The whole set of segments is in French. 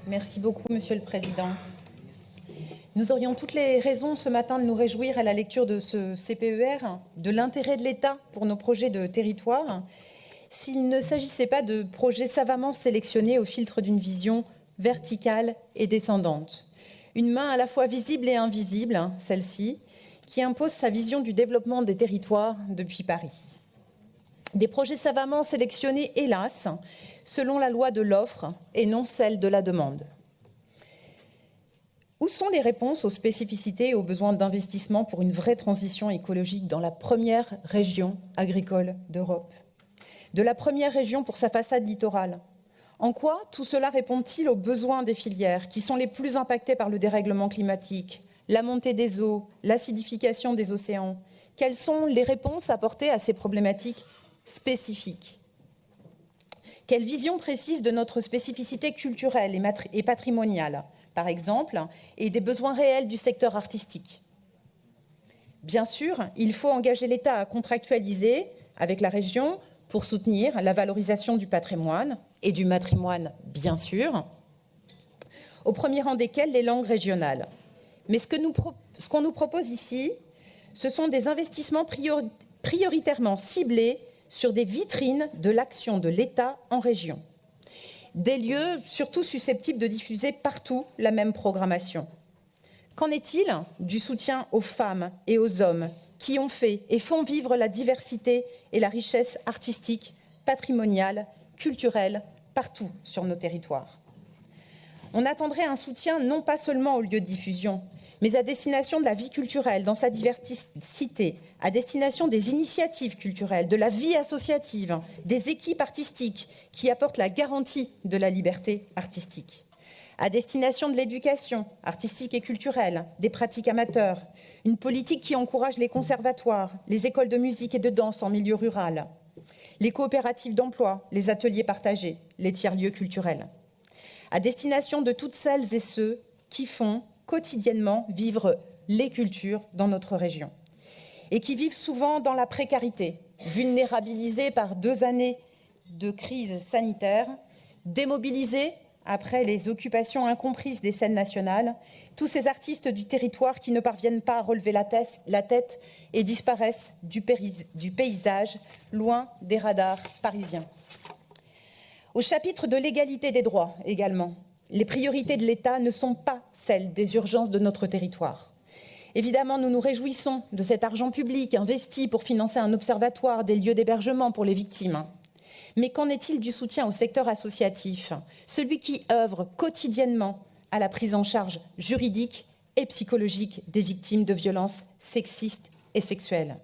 Merci beaucoup, Monsieur le Président. Nous aurions toutes les raisons ce matin de nous réjouir à la lecture de ce CPER, de l'intérêt de l'État pour nos projets de territoire, s'il ne s'agissait pas de projets savamment sélectionnés au filtre d'une vision verticale et descendante. Une main à la fois visible et invisible, celle-ci, qui impose sa vision du développement des territoires depuis Paris. Des projets savamment sélectionnés, hélas, selon la loi de l'offre et non celle de la demande. Où sont les réponses aux spécificités et aux besoins d'investissement pour une vraie transition écologique dans la première région agricole d'Europe, de la première région pour sa façade littorale? En quoi tout cela répond-il aux besoins des filières qui sont les plus impactées par le dérèglement climatique, la montée des eaux, l'acidification des océans? Quelles sont les réponses apportées à ces problématiques spécifiques? Quelle vision précise de notre spécificité culturelle et patrimoniale, par exemple, et des besoins réels du secteur artistique? Bien sûr, il faut engager l'État à contractualiser avec la région pour soutenir la valorisation du patrimoine et du matrimoine, bien sûr, au premier rang desquels les langues régionales. Mais ce qu'on nous propose ici, ce sont des investissements prioritairement ciblés sur des vitrines de l'action de l'État en région. Des lieux surtout susceptibles de diffuser partout la même programmation. Qu'en est-il du soutien aux femmes et aux hommes qui ont fait et font vivre la diversité et la richesse artistique, patrimoniale, culturelle, partout sur nos territoires? On attendrait un soutien non pas seulement aux lieux de diffusion, mais à destination de la vie culturelle dans sa diversité, à destination des initiatives culturelles, de la vie associative, des équipes artistiques qui apportent la garantie de la liberté artistique, à destination de l'éducation artistique et culturelle, des pratiques amateurs, une politique qui encourage les conservatoires, les écoles de musique et de danse en milieu rural, les coopératives d'emploi, les ateliers partagés, les tiers-lieux culturels, à destination de toutes celles et ceux qui font quotidiennement vivre les cultures dans notre région et qui vivent souvent dans la précarité, vulnérabilisés par 2 années de crise sanitaire, démobilisés après les occupations incomprises des scènes nationales, tous ces artistes du territoire qui ne parviennent pas à relever la tête et disparaissent du paysage, loin des radars parisiens. Au chapitre de l'égalité des droits également, les priorités de l'État ne sont pas celles des urgences de notre territoire. Évidemment, nous nous réjouissons de cet argent public investi pour financer un observatoire, des lieux d'hébergement pour les victimes. Mais qu'en est-il du soutien au secteur associatif, celui qui œuvre quotidiennement à la prise en charge juridique et psychologique des victimes de violences sexistes et sexuelles?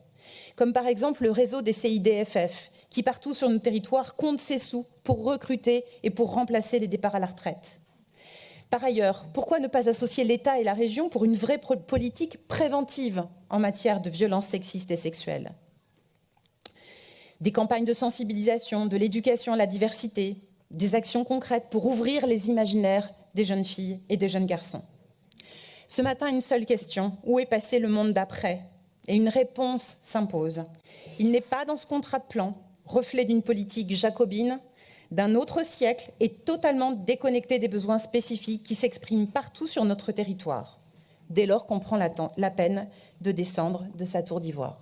Comme par exemple le réseau des CIDFF, qui partout sur nos territoires compte ses sous pour recruter et pour remplacer les départs à la retraite. Par ailleurs, pourquoi ne pas associer l'État et la région pour une vraie politique préventive en matière de violences sexistes et sexuelles? Des campagnes de sensibilisation, de l'éducation à la diversité, des actions concrètes pour ouvrir les imaginaires des jeunes filles et des jeunes garçons. Ce matin, une seule question: où est passé le monde d'après? Et une réponse s'impose. Il n'est pas dans ce contrat de plan, reflet d'une politique jacobine, d'un autre siècle et totalement déconnecté des besoins spécifiques qui s'expriment partout sur notre territoire, dès lors qu'on prend la peine de descendre de sa tour d'ivoire.